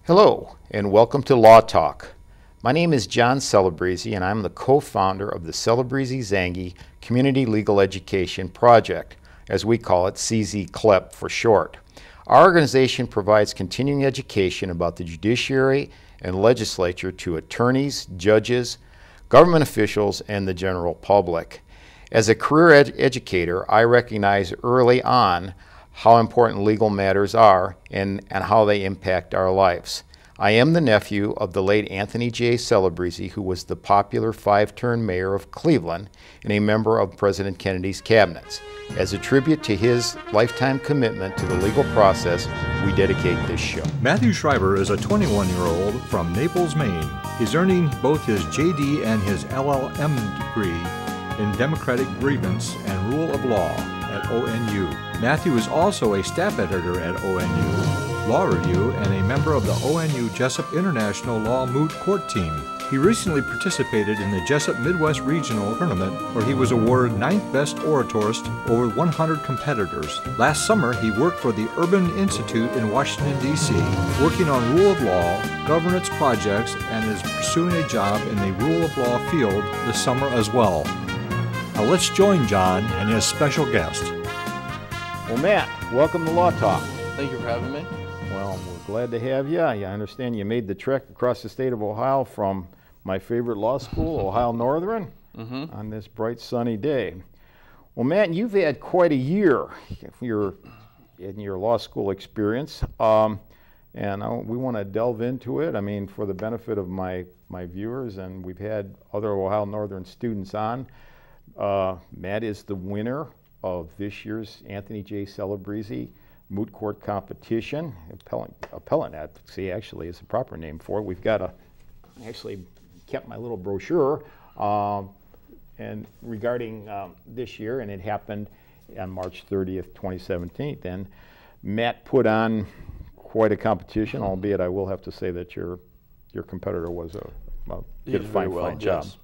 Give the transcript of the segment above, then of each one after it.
Hello, and welcome to Law Talk. My name is John Celebrezze, and I'm the co-founder of the Celebrezze-Zangi Community Legal Education Project, as we call it, CZ-CLEP for short. Our organization provides continuing education about the judiciary and legislature to attorneys, judges, government officials, and the general public. As a career educator, I recognize early on how important legal matters are and how they impact our lives. I am the nephew of the late Anthony J. Celebrezze, who was the popular 5-term mayor of Cleveland and a member of President Kennedy's cabinets. As a tribute to his lifetime commitment to the legal process, we dedicate this show. Matthew Schreiber is a 21-year-old from Naples, Maine. He's earning both his JD and his LLM degree in Democratic Grievance and Rule of Law at ONU. Matthew is also a staff editor at ONU, Law Review, and a member of the ONU Jessup International Law Moot Court team. He recently participated in the Jessup Midwest Regional Tournament, where he was awarded 9th Best Oratorist over 100 competitors. Last summer, he worked for the Urban Institute in Washington, D.C., working on rule of law, governance projects, and is pursuing a job in the rule of law field this summer as well. Now let's join John and his special guest. Well, Matt, welcome to Law Talk. Thank you for having me. Well, we're glad to have you. I understand you made the trek across the state of Ohio from my favorite law school, Ohio Northern, on this bright sunny day. Well, Matt, you've had quite a year in your law school experience, and we want to delve into it. I mean, for the benefit of my viewers, and we've had other Ohio Northern students on. Matt is the winner of this year's Anthony J. Celebrezze Moot Court Competition. Appellate Advocacy actually is the proper name for it. We've got actually kept my little brochure and regarding this year, and it happened on March 30th, 2017. And Matt put on quite a competition, albeit I will have to say that your competitor was did a fine job. Yes.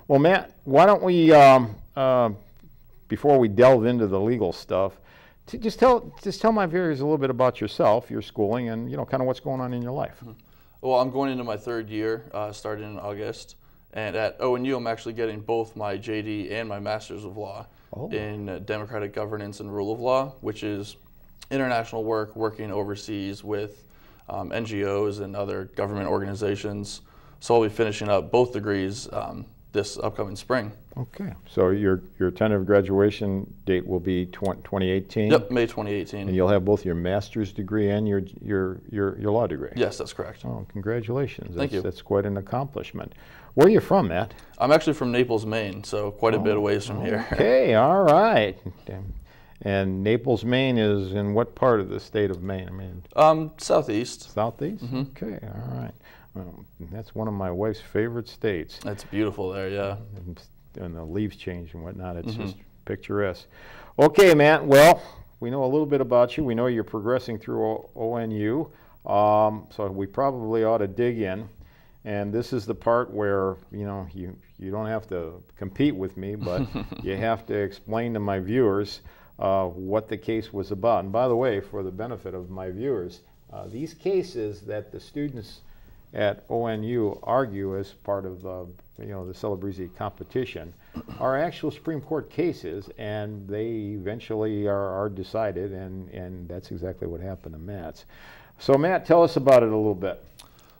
Well, Matt, why don't we, before we delve into the legal stuff, just tell my viewers a little bit about yourself, your schooling, and kind of what's going on in your life. Well, I'm going into my 3rd year, starting in August, and at ONU I'm actually getting both my JD and my Master's of Law in Democratic Governance and Rule of Law, which is international work, working overseas with NGOs and other government organizations. So I'll be finishing up both degrees this upcoming spring. Okay, so your tentative graduation date will be 2018? Yep, May 2018. And you'll have both your master's degree and your law degree? Yes, that's correct. Oh, congratulations. Thank you. That's quite an accomplishment. Where are you from, Matt? I'm actually from Naples, Maine, so quite a bit away from here. Okay, all right. And Naples, Maine is in what part of the state of Maine? I mean, southeast. Southeast? Okay, all right. Well, that's one of my wife's favorite states. It's beautiful there, yeah. And the leaves change and whatnot. It's just picturesque. Okay, Matt. Well, we know a little bit about you. We know you're progressing through ONU, so we probably ought to dig in. And this is the part where you don't have to compete with me, but you have to explain to my viewers what the case was about. And by the way, for the benefit of my viewers, these cases that the students at ONU argue as part of the Celebrezze competition are actual Supreme Court cases, and they eventually are decided, and that's exactly what happened to Matt's. So Matt, tell us about it a little bit.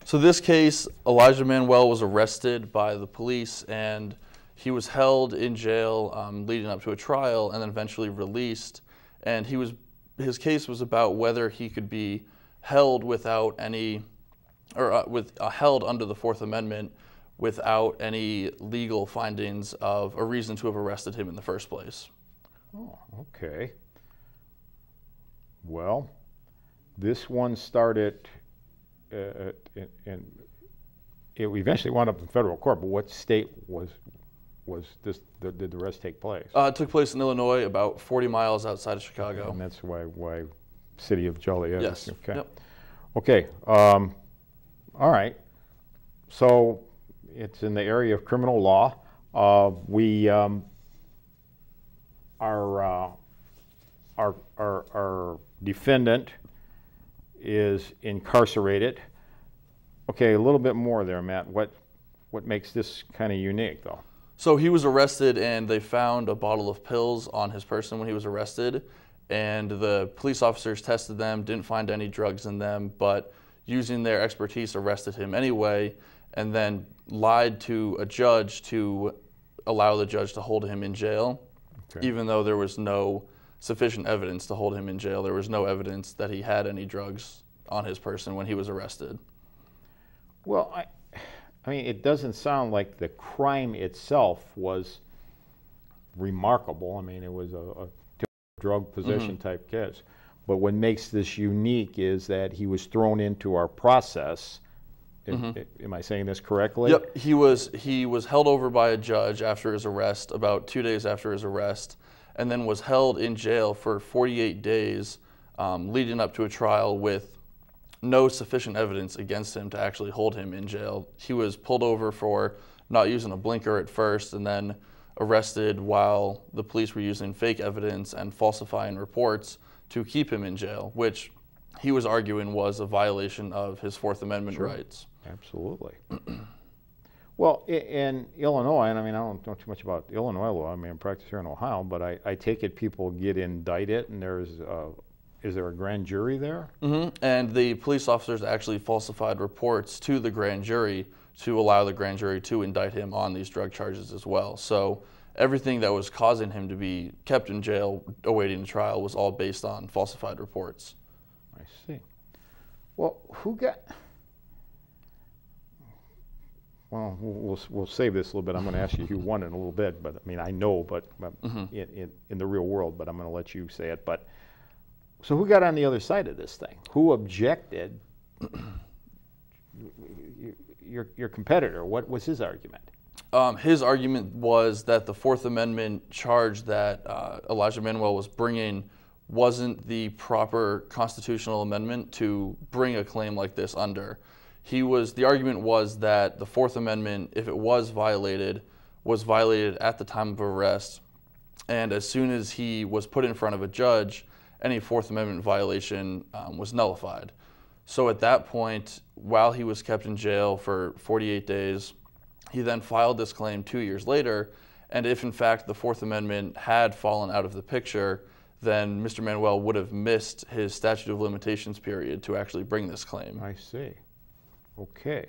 So this case, Elijah Manuel was arrested by the police, and he was held in jail leading up to a trial, and then eventually released. And his case was about whether he could be held without any held under the 4th Amendment without any legal findings of a reason to have arrested him in the first place. Oh, okay. Well, this one started, and it eventually wound up in federal court, but what state was this, did the arrest take place? It took place in Illinois, about 40 miles outside of Chicago. And that's why city of Joliet. Yes. Okay. Yep. Okay. All right, so it's in the area of criminal law. Our defendant is incarcerated Okay, a little bit more there, Matt. What makes this kind of unique, though? So he was arrested, and they found a bottle of pills on his person when he was arrested, and the police officers tested them, didn't find any drugs in them, but using their expertise arrested him anyway, and then lied to a judge to allow the judge to hold him in jail, even though there was no sufficient evidence to hold him in jail. There was no evidence that he had any drugs on his person when he was arrested. Well, I mean, it doesn't sound like the crime itself was remarkable. I mean, it was a drug possession type case. But what makes this unique is that he was thrown into our process. Am I saying this correctly? Yep. He was held over by a judge after his arrest, about 2 days after his arrest, and then was held in jail for 48 days leading up to a trial with no sufficient evidence against him to actually hold him in jail. He was pulled over for not using a blinker at first, and then arrested while the police were using fake evidence and falsifying reports to keep him in jail, which he was arguing was a violation of his Fourth Amendment rights. Absolutely. Well, in Illinois, and I mean, I don't know too much about Illinois law. I mean, I practice here in Ohio, but I take it people get indicted, and is there a grand jury there? And the police officers actually falsified reports to the grand jury to allow the grand jury to indict him on these drug charges as well. So everything that was causing him to be kept in jail awaiting trial was all based on falsified reports. I see. Well, we'll save this a little bit. I'm going to ask you who won in a little bit, but I mean, I know, but in the real world, but I'm going to let you say it. But so who got on the other side of this thing? Who objected? Your competitor, what was his argument? His argument was that the Fourth Amendment charge that Elijah Manuel was bringing wasn't the proper constitutional amendment to bring a claim like this under. The argument was that the Fourth Amendment, if it was violated at the time of arrest, and as soon as he was put in front of a judge, any Fourth Amendment violation was nullified. So at that point, while he was kept in jail for 48 days, he then filed this claim 2 years later, and if in fact the Fourth Amendment had fallen out of the picture, then Mr. Manuel would have missed his statute of limitations period to actually bring this claim. I see. Okay.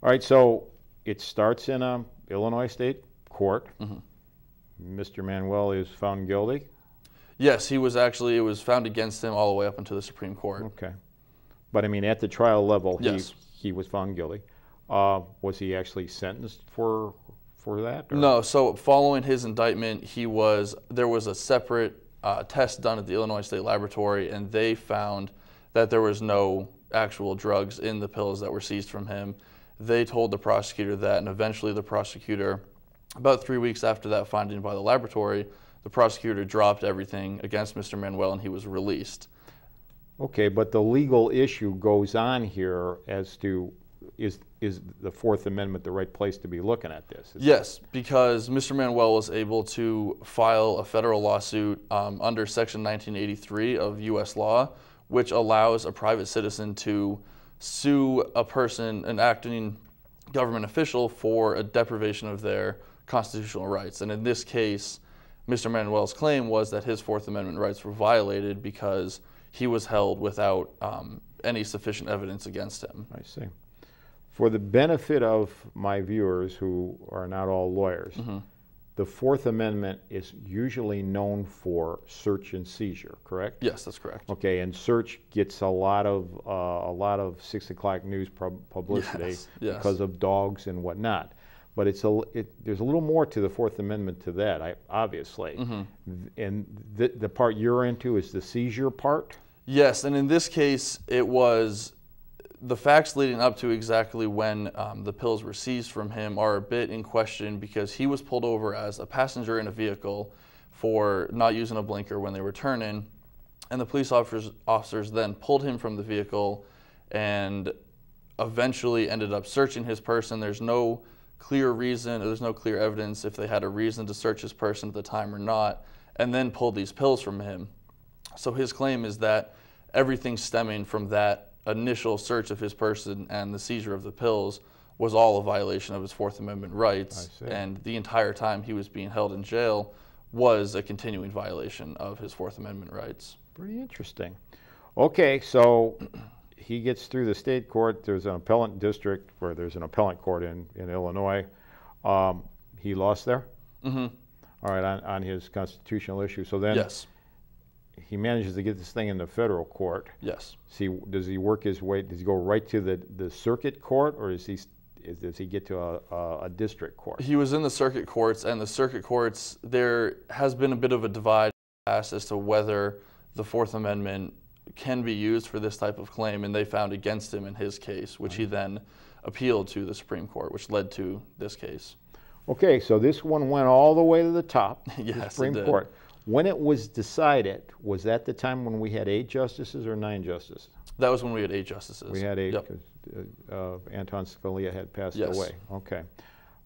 All right, so it starts in a Illinois State Court. Mr. Manuel is found guilty? Yes, it was found against him all the way up into the Supreme Court. Okay. But I mean, at the trial level, yes, he was found guilty. Was he actually sentenced for that? Or? No, so following his indictment, there was a separate test done at the Illinois State Laboratory, and they found that there was no actual drugs in the pills that were seized from him. They told the prosecutor that, and eventually the prosecutor, about 3 weeks after that finding by the laboratory, the prosecutor dropped everything against Mr. Manuel and he was released. Okay, but the legal issue goes on here as to is the Fourth Amendment the right place to be looking at this? Yes, because Mr. Manuel was able to file a federal lawsuit under Section 1983 of U.S. law, which allows a private citizen to sue a person, an acting government official, for a deprivation of their constitutional rights. And in this case, Mr. Manuel's claim was that his Fourth Amendment rights were violated because he was held without any sufficient evidence against him. I see. For the benefit of my viewers who are not all lawyers, the Fourth Amendment is usually known for search and seizure, correct? Yes, that's correct. Okay, and search gets a lot of 6 o'clock news publicity because of dogs and whatnot. But there's a little more to the Fourth Amendment to that, obviously. And the part you're into is the seizure part? Yes, and in this case, it was the facts leading up to exactly when the pills were seized from him are a bit in question because he was pulled over as a passenger in a vehicle for not using a blinker when they were turning, and the police officers then pulled him from the vehicle and eventually ended up searching his person. There's no clear reason, or there's no clear evidence if they had a reason to search his person at the time or not, and then pulled these pills from him. So his claim is that everything stemming from that initial search of his person and the seizure of the pills was all a violation of his Fourth Amendment rights, and the entire time he was being held in jail was a continuing violation of his Fourth Amendment rights. Pretty interesting. Okay, so he gets through the state court. There's an appellate district where there's an appellate court in Illinois. He lost there? Mm-hmm. All right, on his constitutional issue. So then Yes. he manages to get this thing in the federal court. Yes. Does he work his way, does he go right to the circuit court, or does he get to a district court? He was in the circuit courts, and the circuit courts, there has been a bit of a divide as to whether the Fourth Amendment can be used for this type of claim, and they found against him in his case, which he then appealed to the Supreme Court, which led to this case. Okay, so this one went all the way to the top, Yes, the Supreme it did. Court. When it was decided, was that the time when we had 8 justices or 9 justices? That was when we had 8 justices. We had 8 Yep. because Anton Scalia had passed Yes. away. Okay.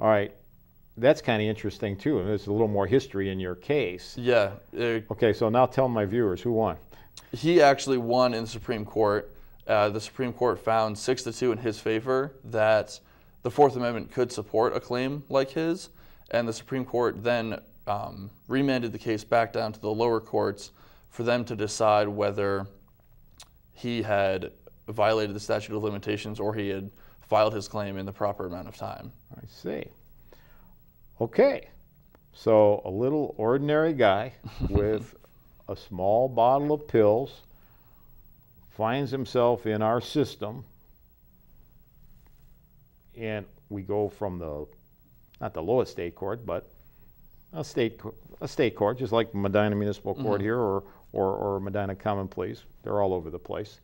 All right. That's kind of interesting, too. And there's a little more history in your case. Yeah. Okay, so now tell my viewers who won. He actually won in the Supreme Court. The Supreme Court found 6-2 in his favor that the Fourth Amendment could support a claim like his, and the Supreme Court then remanded the case back down to the lower courts for them to decide whether he had violated the statute of limitations or he had filed his claim in the proper amount of time. I see. Okay. So a little ordinary guy with a small bottle of pills finds himself in our system, and we go from not the lowest state court, but a state court, just like Medina Municipal Court here or Medina Common Pleas. They're all over the place.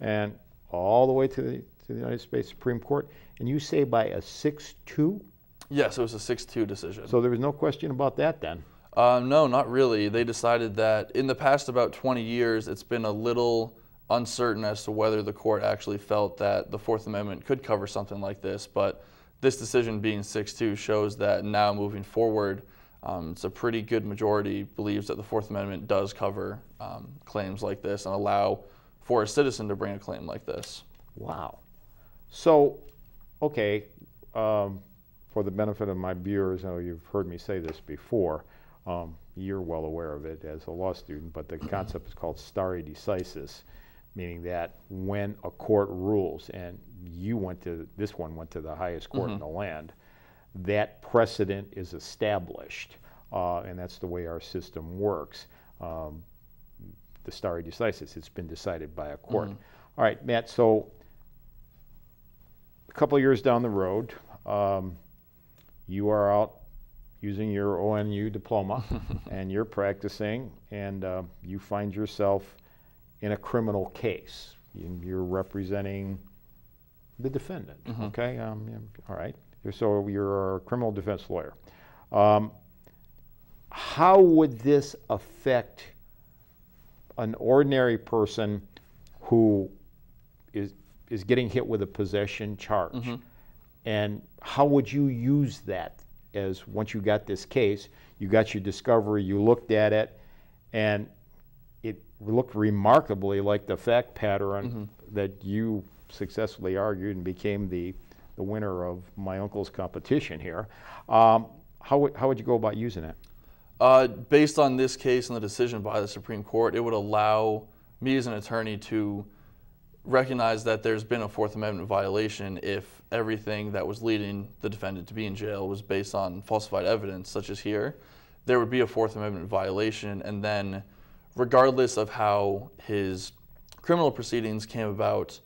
And all the way to the United States Supreme Court. And you say by a 6-2? Yes, it was a 6-2 decision. So there was no question about that then? No, not really. They decided that in the past about 20 years, it's been a little uncertain as to whether the court actually felt that the Fourth Amendment could cover something like this, but this decision being 6-2 shows that now moving forward, it's a pretty good majority believes that the Fourth Amendment does cover claims like this and allow for a citizen to bring a claim like this. Wow. So, okay, for the benefit of my viewers, I know you've heard me say this before, you're well aware of it as a law student, but the concept is called stare decisis, meaning that when a court rules, and this one went to the highest court in the land, that precedent is established, and that's the way our system works. The stare decisis, it's been decided by a court. All right, Matt, so a couple of years down the road, you are out using your ONU diploma and you're practicing, and you find yourself in a criminal case. You're representing the defendant, okay? All right, so you're a criminal defense lawyer. How would this affect an ordinary person who is getting hit with a possession charge? And how would you use that as, once you got this case, you got your discovery, you looked at it, and it looked remarkably like the fact pattern that you successfully argued and became the winner of my uncle's competition here. How would you go about using it? Based on this case and the decision by the Supreme Court, it would allow me as an attorney to recognize that there's been a Fourth Amendment violation if everything that was leading the defendant to be in jail was based on falsified evidence, such as here. There would be a Fourth Amendment violation, and then regardless of how his criminal proceedings came about,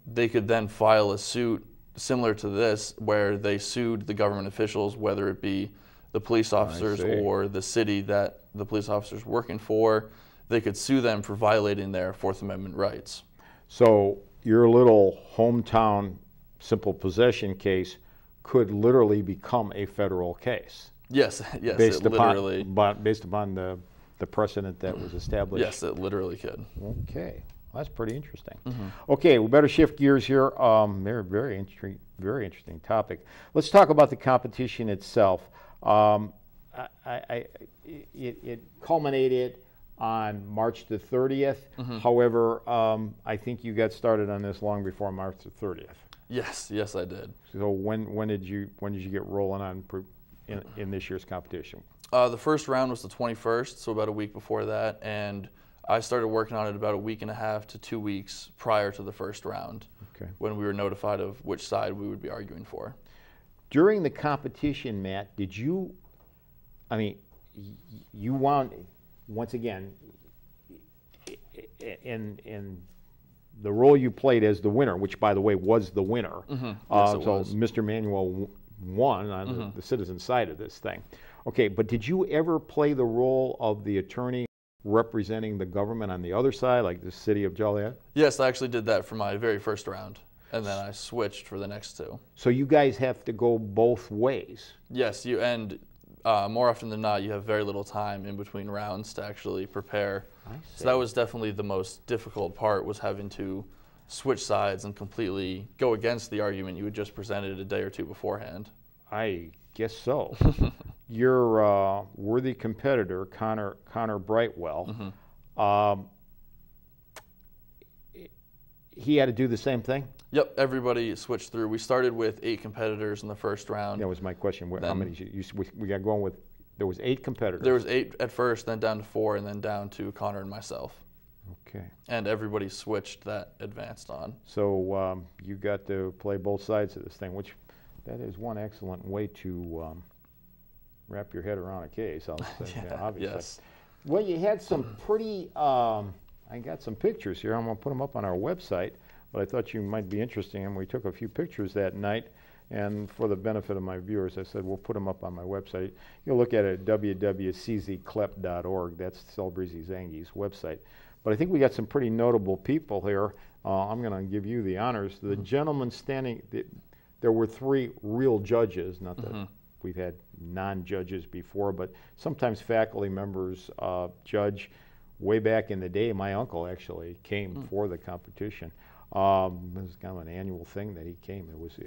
they could then file a suit similar to this where they sued the government officials, whether it be the police officers or the city that the police officers were working for. They could sue them for violating their Fourth Amendment rights. So your little hometown simple possession case could literally become a federal case. Yes, yes, based it literally. Based upon the precedent that was established. Yes, it literally could. Okay, well, that's pretty interesting. Okay, we better shift gears here. Very interesting topic. Let's talk about the competition itself. It culminated on March the 30th. However, I think you got started on this long before March the 30th. Yes, yes, I did. So when did you get rolling on in this year's competition? The first round was the 21st, so about a week before that, and I started working on it about a week and a half to 2 weeks prior to the first round, when we were notified of which side we would be arguing for. During the competition, Matt, did you, I mean, you wound, once again, in the role you played as the winner, which, by the way, was the winner. Yes, it so was. Mr. Manuel won on the citizen side of this thing. Okay, but did you ever play the role of the attorney representing the government on the other side, like the city of Joliet? Yes, I actually did that for my very first round, and then I switched for the next two. So you guys have to go both ways. Yes, and more often than not, you have very little time in between rounds to actually prepare. So that was definitely the most difficult part, was having to switch sides and completely go against the argument you had just presented a day or two beforehand. I guess so. Your worthy competitor, Connor Brightwell, he had to do the same thing? Yep, everybody switched through. We started with 8 competitors in the first round. That was my question. How many we got going with? There was 8 competitors. There was 8 at first, then down to 4, and then down to Connor and myself. Okay. And everybody switched that advanced on. So you got to play both sides of this thing, which that is one excellent way to wrap your head around a case, I'll say, obviously. Yes. Well, you had some pretty, I got some pictures here. I'm going to put them up on our website, but I thought you might be interested, and we took a few pictures that night. And for the benefit of my viewers, I said, we'll put them up on my website. You'll look at it at www.czclep.org. That's Celebrezze Zangi's website. But I think we got some pretty notable people here. I'm going to give you the honors. The gentleman standing, there were 3 real judges, not that we've had non-judges before, but sometimes faculty members judge. Way back in the day, my uncle actually came for the competition. It was kind of an annual thing that he came. It was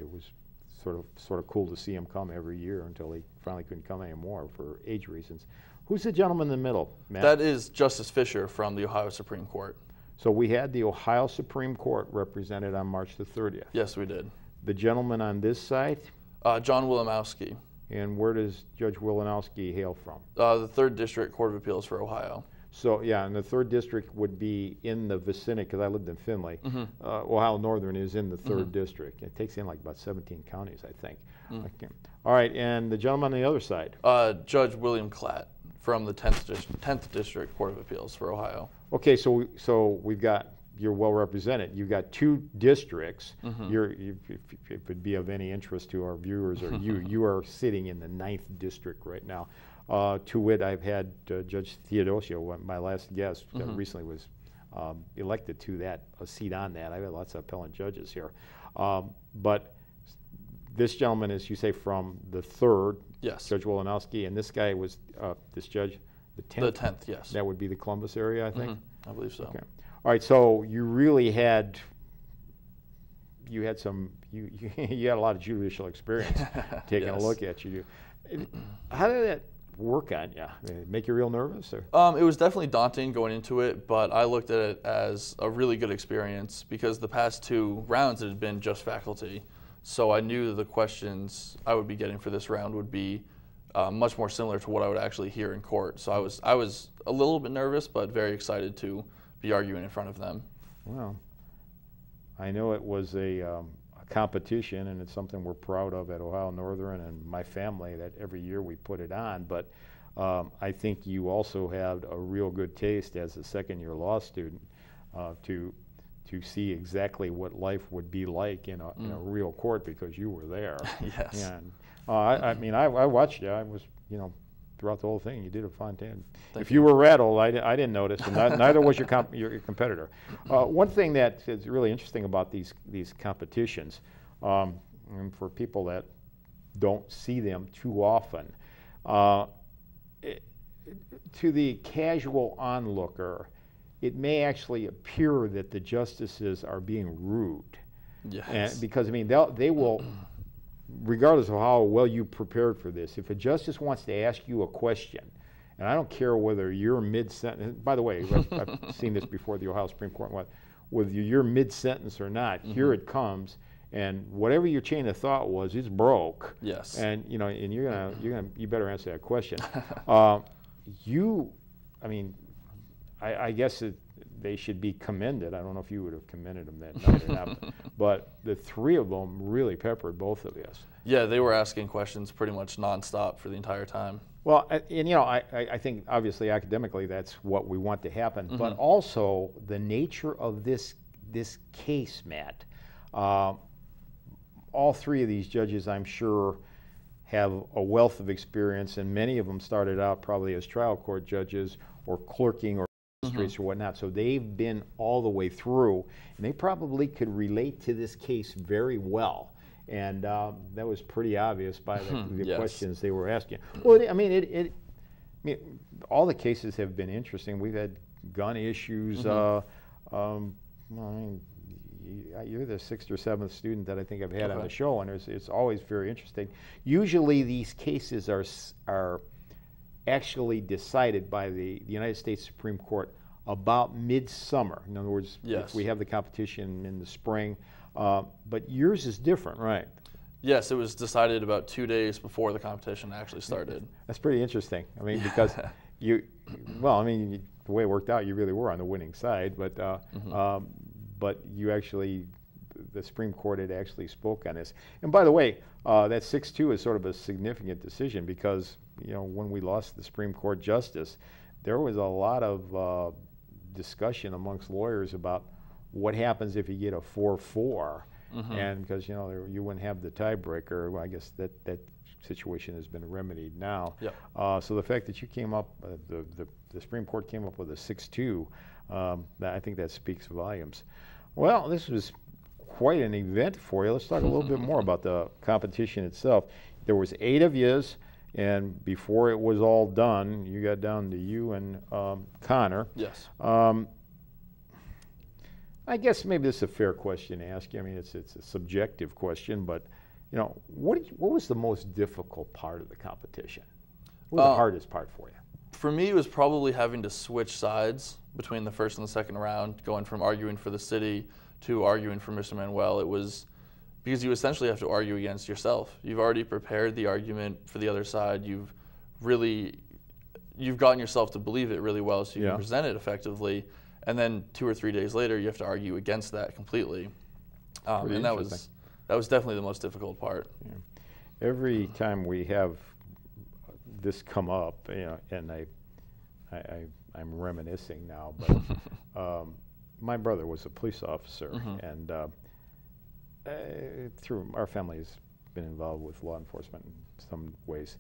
sort of cool to see him come every year until he finally couldn't come anymore for age reasons. Who's the gentleman in the middle, Matt? That is Justice Fisher from the Ohio Supreme Court. So we had the Ohio Supreme Court represented on March the 30th. Yes, we did. The gentleman on this side? John Celebrezze. And where does Judge Celebrezze hail from? The 3rd District Court of Appeals for Ohio. So, yeah, and the 3rd District would be in the vicinity, because I lived in Findlay. Ohio Northern is in the 3rd District. It takes in like about 17 counties, I think. All right, and the gentleman on the other side? Judge William Klatt from the 10th District Court of Appeals for Ohio. Okay, so we've got, you're well represented. You've got 2 districts. If it would be of any interest to our viewers or you are sitting in the 9th District right now. To wit, I've had Judge Theodosio, my last guest, that recently was elected to a seat on that. I've had lots of appellant judges here. But this gentleman is, you say, from the 3rd, yes. Judge Celebrezze, and this guy was, this judge, the 10th? The 10th, yes. That would be the Columbus area, I think? I believe so. Okay. All right, so you really had, you had a lot of judicial experience taking a look at you. How did that work on you? Make you real nervous? Or? It was definitely daunting going into it, but I looked at it as a really good experience because the past 2 rounds it had been just faculty. So I knew that the questions I would be getting for this round would be much more similar to what I would actually hear in court. So I was a little bit nervous, but very excited to be arguing in front of them. Well, I know it was a competition, and it's something we're proud of at Ohio Northern and my family, that every year we put it on, but I think you also had a real good taste as a 2nd-year law student to see exactly what life would be like in a real court, because you were there. Yes. And I mean, I watched you. I was, throughout the whole thing, you did a fine job. If you were rattled, I didn't notice, and neither was your competitor. One thing that is really interesting about these competitions, and for people that don't see them too often, to the casual onlooker, it may actually appear that the justices are being rude. Yes. And because, I mean, they will, regardless of how well you prepared for this, if a justice wants to ask you a question and I don't care whether you're mid-sentence. By the way, I've seen this before the Ohio Supreme Court. Whether you're mid-sentence or not, here it comes, and whatever your chain of thought was, it's broke. Yes. And and you better answer that question. I guess they should be commended. I don't know if you would have commended them that night or not, but the three of them really peppered both of us. Yeah, they were asking questions pretty much nonstop for the entire time. Well, and I think obviously academically that's what we want to happen, but also the nature of this case, Matt. All three of these judges, I'm sure, have a wealth of experience, and many of them started out probably as trial court judges or clerking or magistrates or whatnot. So they've been all the way through, and they probably could relate to this case very well. And that was pretty obvious by the yes. questions they were asking. Well, I mean, all the cases have been interesting. We've had gun issues. You're the sixth or seventh student that I think I've had on the show, and it's always very interesting. Usually these cases are actually decided by the United States Supreme Court about midsummer. In other words, if we have the competition in the spring. But yours is different, right? Yes, it was decided about 2 days before the competition actually started. That's pretty interesting. I mean, because the way it worked out, you really were on the winning side, but you actually, the Supreme Court had actually spoke on this. And by the way, that 6-2 is sort of a significant decision because, when we lost the Supreme Court justice, there was a lot of discussion amongst lawyers about what happens if you get a 4-4, and because you wouldn't have the tiebreaker. Well, I guess that situation has been remedied now. Yep. So the fact that you came up, the Supreme Court came up with a 6-2, I think that speaks volumes. Well, this was quite an event for you. Let's talk a little bit more about the competition itself. There was 8 of yous, and before it was all done, you got down to you and Connor. Yes. I guess maybe this is a fair question to ask you. I mean, it's a subjective question, but what was the most difficult part of the competition? What was the hardest part for you? For me, it was probably having to switch sides between the first and the second round, going from arguing for the city to arguing for Mr. Manuel. It was because you essentially have to argue against yourself. You've already prepared the argument for the other side. You've gotten yourself to believe it really well so you can present it effectively. And then 2 or 3 days later, you have to argue against that completely. And that was definitely the most difficult part. Yeah. Every time we have this come up, and I'm reminiscing now, but my brother was a police officer, and through our family has been involved with law enforcement in some ways.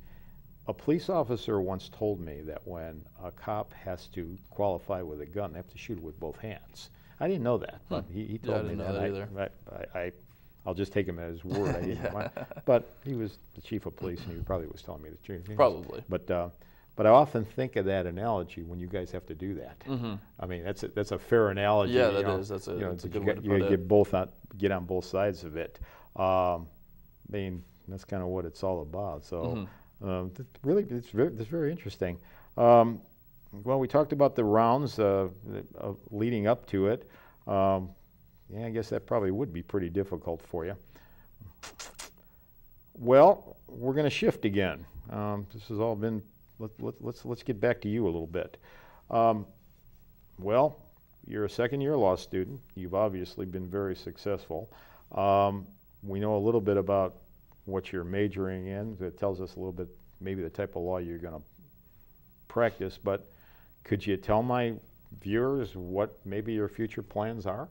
A police officer once told me that when a cop has to qualify with a gun, they have to shoot it with both hands. I didn't know that, but he told me that. I didn't know that either. I'll just take him at his word. I didn't want, but he was the chief of police, and he probably was telling me the truth. Probably. But I often think of that analogy when you guys have to do that. I mean, that's a fair analogy. Yeah, that is. That's a good way to put it. You get on both sides of it. I mean, that's kind of what it's all about. So. Really, it's very interesting. Well, we talked about the rounds leading up to it. I guess that probably would be pretty difficult for you. Well, we're going to shift again. This has all been. Let's get back to you a little bit. Well, you're a second-year law student. You've obviously been very successful. We know a little bit about what you're majoring in. It tells us a little bit, maybe the type of law you're going to practice, but could you tell my viewers what maybe your future plans are?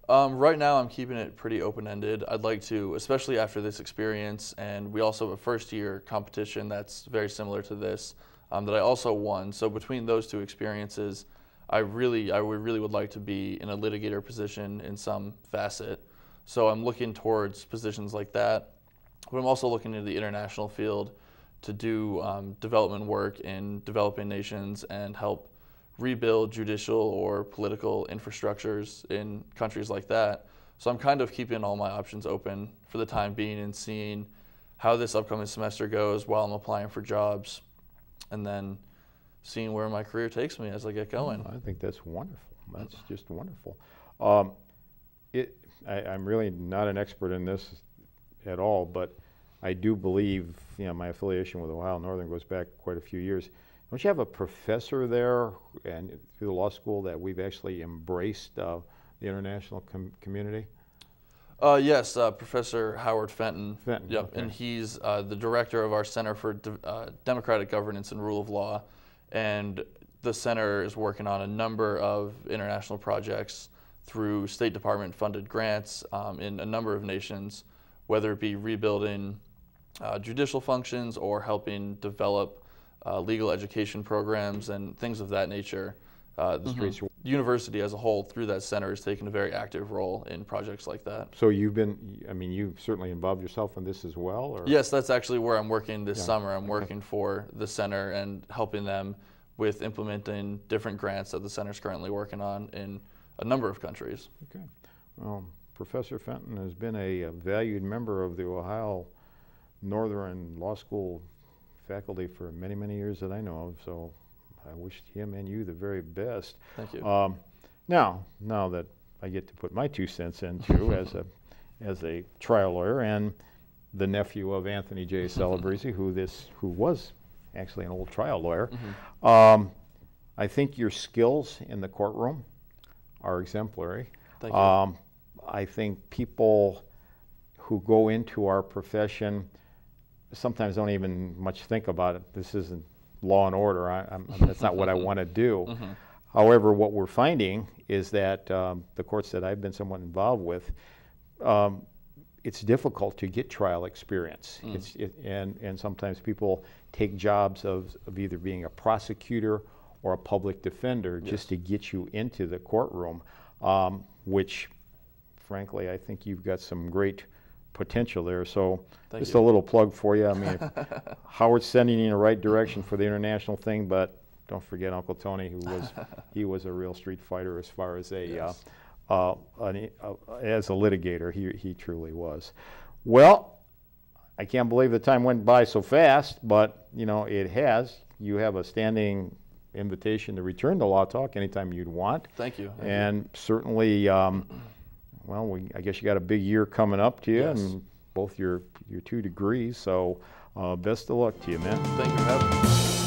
Right now I'm keeping it pretty open-ended. I'd like to, especially after this experience, and we also have a first-year competition that's very similar to this that I also won. So between those two experiences, I really would like to be in a litigator position in some facet. So I'm looking towards positions like that. But I'm also looking into the international field to do development work in developing nations and help rebuild judicial or political infrastructures in countries like that. So I'm kind of keeping all my options open for the time being and seeing how this upcoming semester goes while I'm applying for jobs. And then seeing where my career takes me as I get going. I think that's wonderful. That's just wonderful. I'm really not an expert in this at all, but I do believe, my affiliation with Ohio Northern goes back quite a few years. Don't you have a professor there and through the law school that we've actually embraced the international community? Yes, Professor Howard Fenton. Fenton, yep, okay. And he's the director of our Center for Democratic Governance and Rule of Law, and the center is working on a number of international projects through State Department funded grants in a number of nations, whether it be rebuilding judicial functions or helping develop legal education programs and things of that nature. The university as a whole, through that center, has taken a very active role in projects like that. So you've certainly involved yourself in this as well? Or? Yes, that's actually where I'm working this summer. I'm working for the center and helping them with implementing different grants that the center's currently working on in a number of countries. Okay. Well, Professor Fenton has been a valued member of the Ohio Northern Law School faculty for many, many years that I know of, so I wish him and you the very best. Thank you. Now that I get to put my 2 cents in too, as a trial lawyer and the nephew of Anthony J. Celebrezze, who was actually an old trial lawyer, I think your skills in the courtroom are exemplary. Thank you. I think people who go into our profession sometimes don't even much think about it. This isn't law and order. That's not what I want to do. However, what we're finding is that the courts that I've been somewhat involved with, it's difficult to get trial experience. And sometimes people take jobs of either being a prosecutor or a public defender just to get you into the courtroom, which frankly I think you've got some great potential there. So just a little plug for you. I mean, Howard's sending you in the right direction for the international thing, but don't forget Uncle Tony, he was a real street fighter as far as as a litigator. He truly was. Well, I can't believe the time went by so fast, but it has. You have a standing invitation to return to Law Talk anytime you'd want. Thank you. And certainly, well, I guess you got a big year coming up to you, and both your 2 degrees. So best of luck to you, man. Thank you for having me.